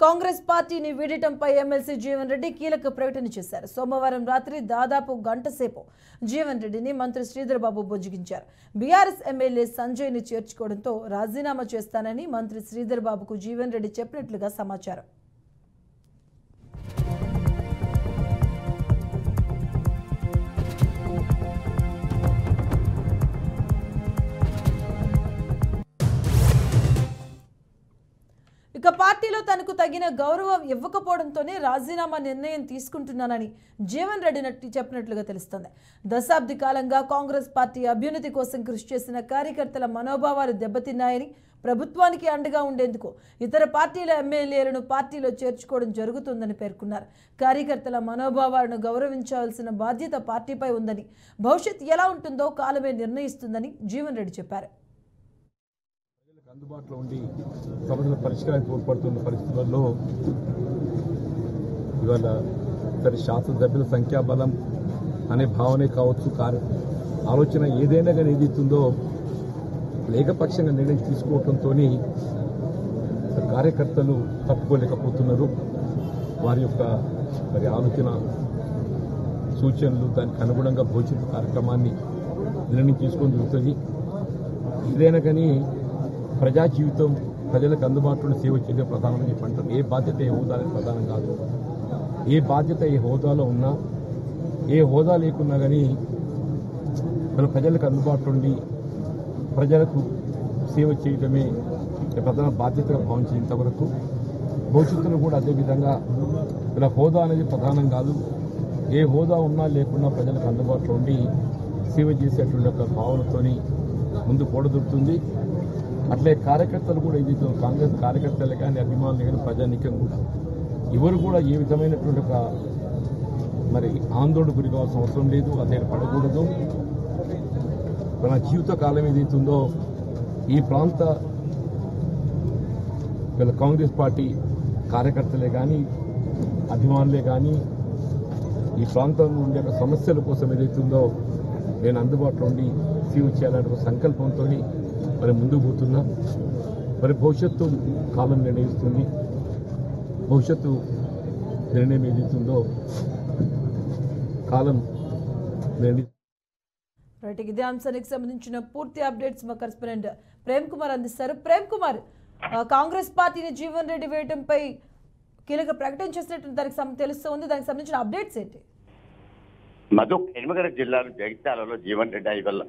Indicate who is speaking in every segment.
Speaker 1: కాంగ్రెస్ పార్టీని వీడటంపై ఎమ్మెల్సీ జీవన్ రెడ్డి కీలక ప్రకటన చేశారు. సోమవారం రాత్రి దాదాపు గంట సేపు జీవన్ రెడ్డిని మంత్రి శ్రీధర్ బాబు బుజ్జగించారు. బీఆర్ఎస్ ఎమ్మెల్యే సంజయ్ ని చేర్చుకోవడంతో రాజీనామా చేస్తానని మంత్రి శ్రీధర్ బాబుకు జీవన్ రెడ్డి చెప్పినట్లుగా సమాచారం. ఇక పార్టీలో తనకు తగిన గౌరవం ఇవ్వకపోవడంతోనే రాజీనామా నిర్ణయం తీసుకుంటున్నానని జీవన్ రెడ్డి చెప్పినట్లుగా తెలుస్తోంది. దశాబ్ది కాలంగా కాంగ్రెస్ పార్టీ అభ్యున్నతి కోసం కృషి చేసిన కార్యకర్తల మనోభావాలు దెబ్బతిన్నాయని, ప్రభుత్వానికి అండగా ఉండేందుకు ఇతర పార్టీల ఎమ్మెల్యేలను పార్టీలో చేర్చుకోవడం జరుగుతుందని పేర్కొన్నారు. కార్యకర్తల మనోభావాలను గౌరవించాల్సిన బాధ్యత పార్టీపై ఉందని, భవిష్యత్ ఎలా ఉంటుందో కాలమే నిర్ణయిస్తుందని జీవన్ రెడ్డి చెప్పారు.
Speaker 2: అందుబాటులో ఉండి సమస్యల పరిష్కారానికి తోడ్పడుతున్న పరిస్థితులలో ఇవాళ సరే శాసనసభ్యుల సంఖ్యాబలం అనే భావనే కావచ్చు, ఆలోచన ఏదైనా కానీ ఏది ఇస్తుందో ఏకపక్షంగా నిర్ణయం తీసుకోవడంతో కార్యకర్తలు తట్టుకోలేకపోతున్నారు. వారి యొక్క మరి ఆలోచన సూచనలు దానికి అనుగుణంగా భవిష్యత్తు కార్యక్రమాన్ని నిర్ణయం తీసుకొని జరుగుతుంది. ఏదైనా కానీ ప్రజా జీవితం ప్రజలకు అందుబాటులో సేవ చేయడం ప్రధానమని చెప్పి అంటారు. ఏ బాధ్యత ఏ హోదా ప్రధానం కాదు. ఏ బాధ్యత ఏ హోదాలో ఉన్నా, ఏ హోదా లేకున్నా కానీ మన ప్రజలకు అందుబాటులో ఉండి ప్రజలకు సేవ చేయడమే ప్రధాన బాధ్యతగా భావించేంత వరకు భవిష్యత్తులో కూడా అదేవిధంగా ఇలా హోదా అనేది ప్రధానం కాదు. ఏ హోదా ఉన్నా లేకున్నా ప్రజలకు అందుబాటులో ఉండి సేవ చేసేటువంటి ఒక భావనతోని ముందు కూడదొరుకుతుంది. అట్లే కార్యకర్తలు కూడా ఇది కాంగ్రెస్ కార్యకర్తలు కానీ అభిమానులు కానీ ప్రజానీకం కూడా ఎవరు కూడా ఏ విధమైనటువంటి ఒక మరి ఆందోళన గురి కావాల్సిన అవసరం లేదు. అదే పడకూడదు. మన జీవిత కాలం ఏదైతుందో ఈ ప్రాంత కాంగ్రెస్ పార్టీ కార్యకర్తలే కానీ అభిమానులే కానీ ఈ ప్రాంతంలో ఉండే సమస్యల కోసం ఏదైతుందో నేను అందుబాటులో ఉండి సేవ చేయాలనే సంకల్పంతో మరి ముందుకు పోతున్నా. మరి భవిష్యత్తు కాలం నిర్ణయిస్తుంది. భవిష్యత్తు నిర్ణయం ఏదైతుందో కాలం
Speaker 1: రైట్. ఇదే అంశానికి సంబంధించిన పూర్తి అప్డేట్స్ మా కరెస్పాండెంట్ ప్రేమ్ కుమార్ అందిస్తారు. ప్రేమ్ కుమార్, కాంగ్రెస్ పార్టీని జీవన్ రెడ్డి వేయడంపై కీలక ప్రకటన చేసినట్టు దానికి తెలుస్తుంది. దానికి సంబంధించిన అప్డేట్స్ ఏంటి?
Speaker 3: మధు, ఎనిమగడ జిల్లాలో జగిత్యాలలో జీవన్ రెడ్డి ఇవాళ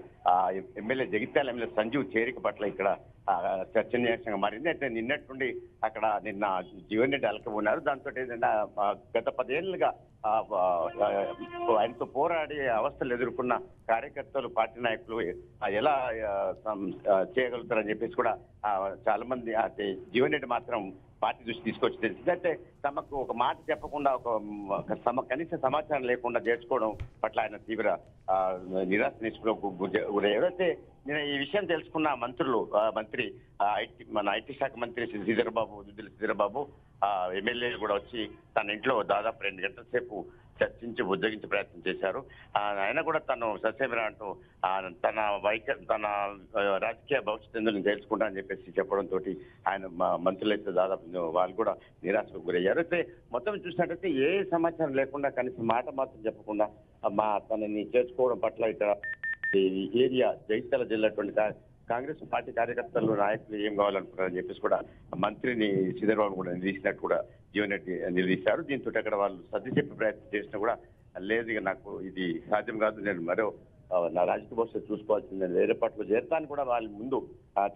Speaker 3: ఎమ్మెల్యే జగిత్యాల ఎమ్మెల్యే సంజీవ్ చేరిక పట్ల ఇక్కడ చర్చనీయాంశంగా మారింది. అయితే నిన్నట్టుండి అక్కడ నిన్న జీవన్ రెడ్డి అలకబోన్నారు. దాంతో ఏంటంటే గత 10 ఏళ్లుగా ఆయనతో పోరాడి అవస్థలు ఎదుర్కొన్న కార్యకర్తలు, పార్టీ నాయకులు ఎలా చేయగలుగుతారని చెప్పేసి కూడా చాలా మంది జీవన్ రెడ్డి మాత్రం పార్టీ దృష్టి తీసుకొచ్చి తెలిసింది. అయితే తమకు ఒక మాట చెప్పకుండా కనీస సమాచారం లేకుండా చేర్చుకోవడం పట్ల ఆయన తీవ్ర నిరాశ నిస్పృహకు గురయ్యారు. అయితే నేను ఈ విషయం తెలుసుకున్న మంత్రి మన ఐటీ శాఖ మంత్రి శ్రీధర్ బాబు ఎమ్మెల్యేలు కూడా వచ్చి తన ఇంట్లో దాదాపు 2 గంటల సేపు చర్చించి బుజ్జగించే ప్రయత్నం చేశారు. ఆయన కూడా తను ససేమిరా అంటూ తన రాజకీయ భవిష్యత్తు నేను తెలుసుకుంటానని చెప్పేసి చెప్పడంతో ఆయన మంత్రులు అయితే దాదాపు వాళ్ళు కూడా నిరాశకు గురయ్యారు. అయితే మొత్తం చూసినట్టయితే ఏ సమాచారం లేకుండా కనీసం మాట మాత్రం చెప్పకుండా తనని చేర్చుకోవడం పట్ల ఇక్కడ ఈ ఏరియా జగిత్యాల జిల్లా కాంగ్రెస్ పార్టీ కార్యకర్తలు, నాయకులు ఏం కావాలనుకున్నారని చెప్పేసి కూడా మంత్రిని శ్రీధర్ బాబు కూడా నిలదీసినట్టు కూడా జీవన్ రెడ్డి నిలదీశారు. దీంతో అక్కడ వాళ్ళు సర్ది చెప్పే ప్రయత్నం చేసినా కూడా లేదు, నాకు ఇది సాధ్యం కాదు, నేను మరో నా రాజకీయ భవిష్యత్తు చూసుకోవాల్సింది, వేరే పార్టీలో చేరతాను కూడా వాళ్ళ ముందు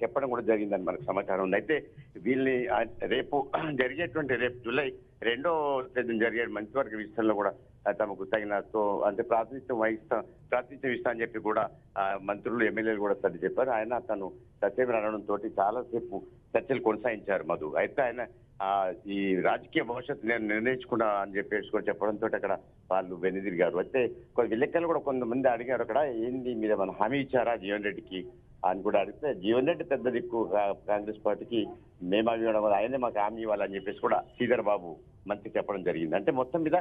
Speaker 3: చెప్పడం కూడా జరిగిందని మనకు సమాచారం ఉంది. అయితే వీళ్ళని రేపు జూలై 2వ తేదీన జరిగే మంత్రివర్గ విస్తరణలో కూడా తమకు తగిన ప్రాతినిధ్యం ఇస్తా అని చెప్పి కూడా మంత్రులు, ఎమ్మెల్యేలు కూడా సర్ది చెప్పారు. ఆయన తను సత్యం అనడంతో చాలాసేపు చర్చలు కొనసాగించారు మధు. అయితే ఆయన ఈ రాజకీయ భవిష్యత్తు నేను నిర్ణయించుకున్నా అని చెప్పేసి కూడా చెప్పడంతో అక్కడ వాళ్ళు వెనుదిరిగారు. అయితే విలేకరులు కూడా కొంతమంది అడిగారు అక్కడ ఏంది మీద మన హామీ ఇచ్చారా జీవన్ రెడ్డికి అని కూడా అడిగితే, జీవన్ రెడ్డి పెద్ద దిక్కు కాంగ్రెస్ పార్టీకి, మేము హామీ ఇవ్వడం వల్ల ఆయనే మాకు హామీ ఇవ్వాలని చెప్పేసి కూడా శ్రీధర్ బాబు మంత్రి చెప్పడం జరిగింది. అంటే మొత్తం మీద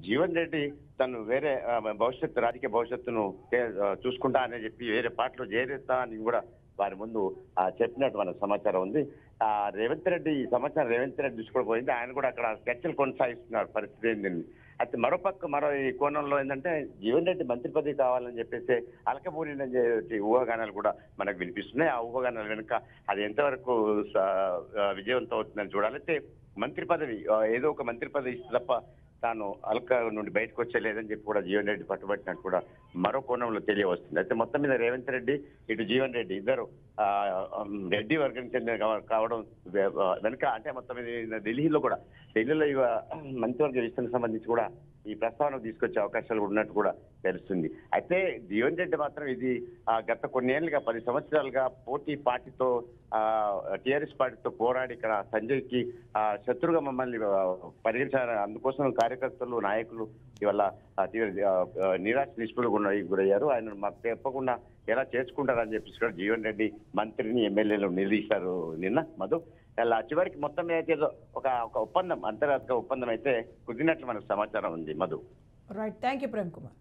Speaker 3: జీవన్ రెడ్డి తను వేరే రాజకీయ భవిష్యత్తును చూసుకుంటా అని చెప్పి వేరే పార్టీలో చేరేస్తా అని కూడా వారి ముందు చెప్పినట్టు మనకు సమాచారం ఉంది. రేవంత్ రెడ్డి ఈ సంవత్సరం రేవంత్ రెడ్డి దృష్టి కూడా పోయింది. ఆయన కూడా అక్కడ చర్చలు కొనసాగిస్తున్నారు. పరిస్థితి ఏంటండి అయితే మరో ఈ కోణంలో ఏంటంటే జీవన్ రెడ్డి మంత్రి పదవి కావాలని చెప్పేసి అలకబూరిన ఊహాగానాలు కూడా మనకు వినిపిస్తున్నాయి. ఆ ఊహాగానాల వెనుక అది ఎంతవరకు విజయవంతం అవుతుందని చూడాలి. అయితే మంత్రి పదవి ఏదో ఒక మంత్రి పదవి ఇస్తే తప్ప తాను అల్క నుండి బయటకు వచ్చేలేదని చెప్పి కూడా జీవన్ రెడ్డి పట్టుబట్టినట్టు కూడా మరో కోణంలో తెలియవస్తుంది. అయితే మొత్తం మీద రేవంత్ రెడ్డి ఇటు జీవన్ రెడ్డి ఇద్దరు రెడ్డి వర్గం చెందిన కావడం వెనుక అంటే మొత్తం మీద ఢిల్లీలో మంత్రివర్గ విస్తరణకు సంబంధించి కూడా ఈ ప్రస్తావన తీసుకొచ్చే అవకాశాలు ఉన్నట్టు కూడా తెలుస్తుంది. అయితే జీవన్ రెడ్డి మాత్రం ఇది గత కొన్నేళ్లుగా 10 సంవత్సరాలుగా పోటీ పార్టీతో టీఆర్ఎస్ పార్టీతో పోరాడి ఇక్కడ సంజయ్ కి శత్రుగా మమ్మల్ని పరిగణించారు. అందుకోసం కార్యకర్తలు నాయకులు ఇవాళ నిరాశ నిస్పృహకు గురయ్యారు. ఆయన మాకు చెప్పకుండా ఎలా చేర్చుకుంటారని చెప్పేసి కూడా జీవన్ రెడ్డి మంత్రిని ఎమ్మెల్యేలు నిలదీశారు నిన్న మధు. అలా చివరికి మొత్తం అయితే ఒక ఒప్పందం అంతర్గత ఒప్పందం అయితే కుదిరినట్లు మనకు సమాచారం ఉంది Madhu.
Speaker 1: Right, thank you Prem Kumar.